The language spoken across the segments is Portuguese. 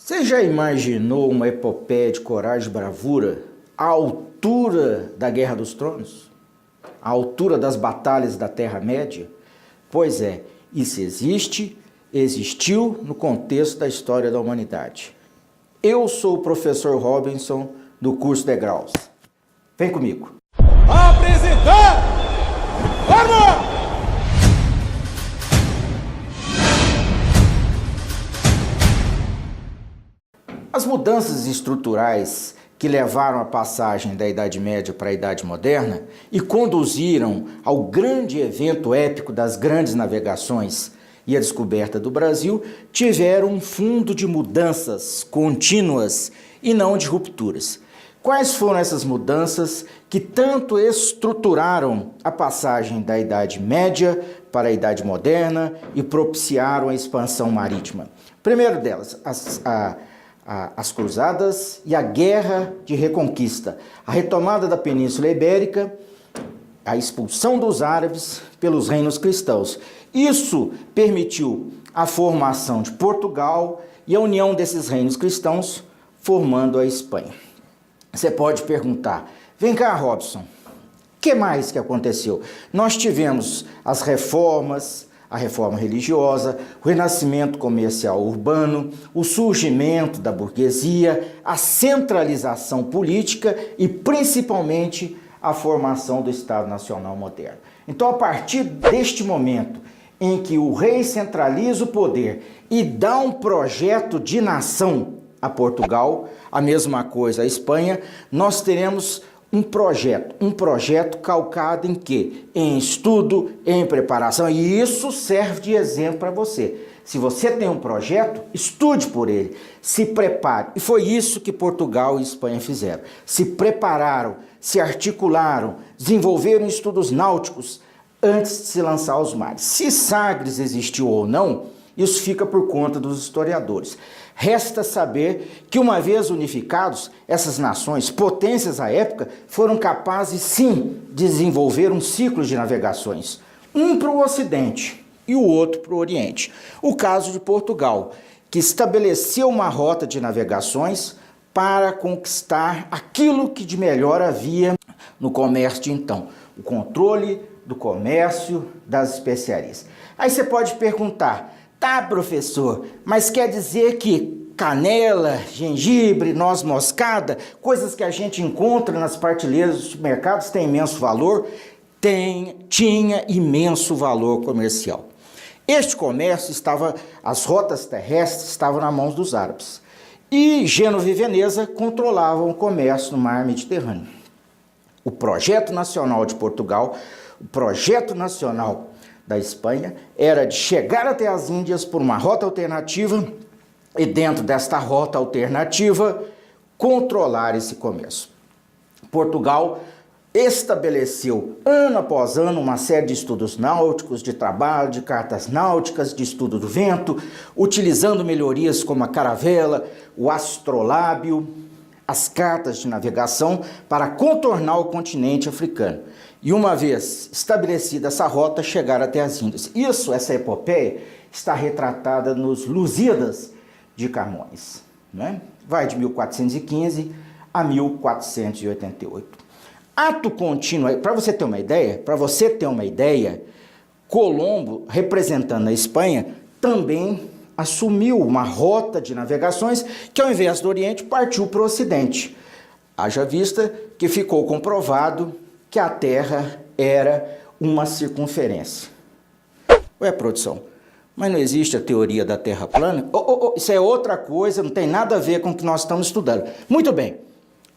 Você já imaginou uma epopeia de coragem e bravura à altura da Guerra dos Tronos? À altura das batalhas da Terra-média? Pois é, isso existiu no contexto da história da humanidade. Eu sou o professor Robinson do curso de Graus. Vem comigo. Apresentar! Arma! As mudanças estruturais que levaram a passagem da Idade Média para a Idade Moderna e conduziram ao grande evento épico das grandes navegações e a descoberta do Brasil tiveram um fundo de mudanças contínuas e não de rupturas. Quais foram essas mudanças que tanto estruturaram a passagem da Idade Média para a Idade Moderna e propiciaram a expansão marítima? Primeiro delas, as cruzadas e a guerra de reconquista, a retomada da Península Ibérica, a expulsão dos árabes pelos reinos cristãos. Isso permitiu a formação de Portugal e a união desses reinos cristãos, formando a Espanha. Você pode perguntar, vem cá, Robson, o que mais que aconteceu? Nós tivemos as reformas, a reforma religiosa, o renascimento comercial urbano, o surgimento da burguesia, a centralização política e, principalmente, a formação do Estado Nacional moderno. Então, a partir deste momento em que o rei centraliza o poder e dá um projeto de nação a Portugal, a mesma coisa a Espanha, nós teremos um projeto calcado em quê? Em estudo, em preparação, e isso serve de exemplo para você. Se você tem um projeto, estude por ele, se prepare. E foi isso que Portugal e Espanha fizeram. Se prepararam, se articularam, desenvolveram estudos náuticos antes de se lançar aos mares. Se Sagres existiu ou não, isso fica por conta dos historiadores. Resta saber que, uma vez unificados, essas nações, potências à época, foram capazes, sim, de desenvolver um ciclo de navegações. Um para o Ocidente e o outro para o Oriente. O caso de Portugal, que estabeleceu uma rota de navegações para conquistar aquilo que de melhor havia no comércio de então. O controle do comércio das especiarias. Aí você pode perguntar, tá, professor, mas quer dizer que canela, gengibre, noz moscada, coisas que a gente encontra nas prateleiras dos supermercados têm imenso valor? Tinha imenso valor comercial. Este comércio as rotas terrestres estavam nas mãos dos árabes. E Gênova e Veneza controlavam o comércio no mar Mediterrâneo. O projeto nacional de Portugal, o projeto nacional da Espanha, era de chegar até as Índias por uma rota alternativa e, dentro desta rota alternativa, controlar esse comércio. Portugal estabeleceu, ano após ano, uma série de estudos náuticos, de trabalho, de cartas náuticas, de estudo do vento, utilizando melhorias como a caravela, o astrolábio, as cartas de navegação para contornar o continente africano. E uma vez estabelecida essa rota, chegar até as Índias. Essa epopeia, está retratada nos Lusíadas de Camões, né? Vai de 1415 a 1488. Ato contínuo, para você ter uma ideia, Colombo, representando a Espanha, também assumiu uma rota de navegações que, ao invés do Oriente, partiu para o Ocidente. Haja vista que ficou comprovado que a Terra era uma circunferência. Ué, produção, mas não existe a teoria da Terra plana? Isso é outra coisa, não tem nada a ver com o que nós estamos estudando. Muito bem,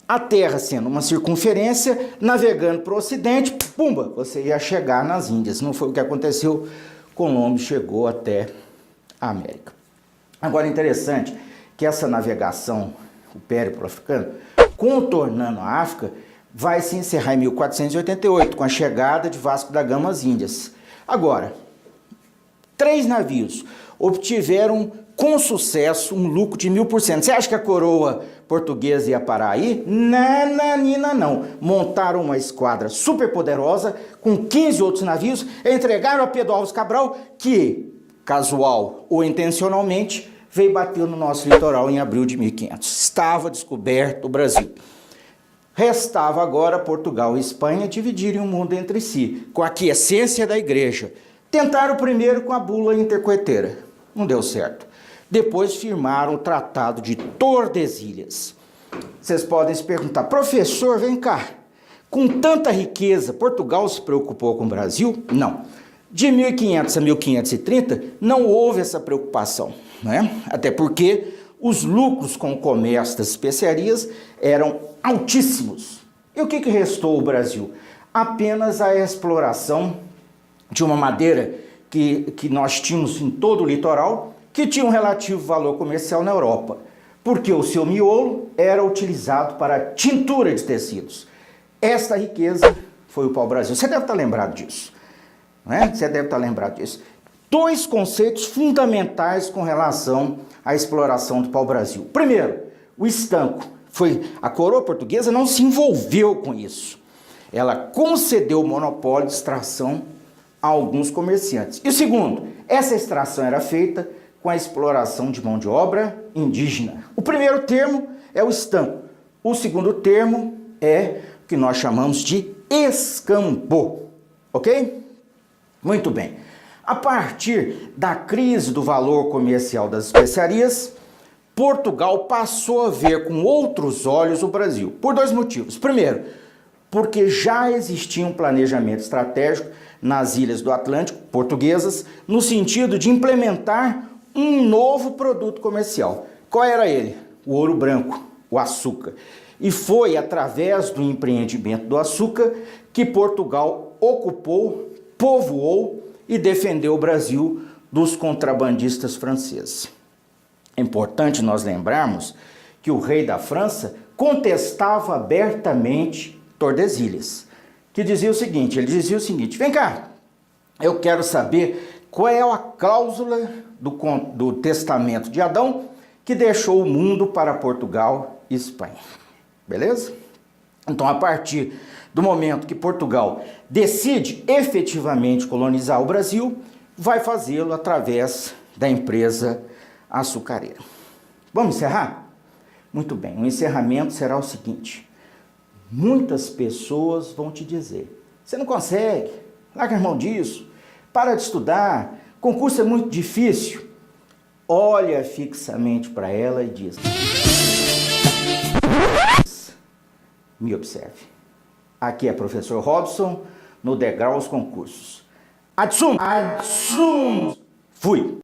a Terra sendo uma circunferência, navegando para o Ocidente, pumba, você ia chegar nas Índias. Não foi o que aconteceu, Colombo chegou até a América. Agora, interessante que essa navegação, o périplo africano, contornando a África, vai se encerrar em 1488, com a chegada de Vasco da Gama às Índias. Agora, 3 navios obtiveram com sucesso um lucro de 1000%. Você acha que a coroa portuguesa ia parar aí? Nananina não. Montaram uma esquadra super poderosa com 15 outros navios, entregaram a Pedro Álvares Cabral, que, casual ou intencionalmente, veio e bateu no nosso litoral em abril de 1500. Estava descoberto o Brasil. Restava agora Portugal e Espanha dividirem o mundo entre si, com a aquiescência da igreja. Tentaram primeiro com a bula intercoeteira. Não deu certo. Depois firmaram o Tratado de Tordesilhas. Vocês podem se perguntar, professor, vem cá, com tanta riqueza, Portugal se preocupou com o Brasil? Não. De 1500 a 1530, não houve essa preocupação, né? Até porque os lucros com o comércio das especiarias eram altíssimos. E o que restou ao Brasil? Apenas a exploração de uma madeira que nós tínhamos em todo o litoral, que tinha um relativo valor comercial na Europa, porque o seu miolo era utilizado para tintura de tecidos. Esta riqueza foi o pau-brasil. Você deve estar lembrado disso, né? Você deve estar lembrado disso. Dois conceitos fundamentais com relação à exploração do pau-brasil. Primeiro, o estanco. A coroa portuguesa não se envolveu com isso. Ela concedeu o monopólio de extração a alguns comerciantes. E o segundo, essa extração era feita com a exploração de mão de obra indígena. O primeiro termo é o estanco. O segundo termo é o que nós chamamos de escampo. Ok? Muito bem. A partir da crise do valor comercial das especiarias, Portugal passou a ver com outros olhos o Brasil, por dois motivos. Primeiro, porque já existia um planejamento estratégico nas ilhas do Atlântico portuguesas, no sentido de implementar um novo produto comercial. Qual era ele? O ouro branco, o açúcar. E foi através do empreendimento do açúcar que Portugal ocupou, povoou e defendeu o Brasil dos contrabandistas franceses. É importante nós lembrarmos que o rei da França contestava abertamente Tordesilhas, que dizia o seguinte, vem cá, eu quero saber qual é a cláusula do testamento de Adão que deixou o mundo para Portugal e Espanha. Beleza? Então, a partir do momento que Portugal decide efetivamente colonizar o Brasil, vai fazê-lo através da empresa açucareira. Vamos encerrar? Muito bem, o encerramento será o seguinte. Muitas pessoas vão te dizer, você não consegue, larga a mão disso, para de estudar, concurso é muito difícil. Olha fixamente para ela e diz, me observe. Aqui é professor Robson, no Degraus Concursos. Adsum! Fui!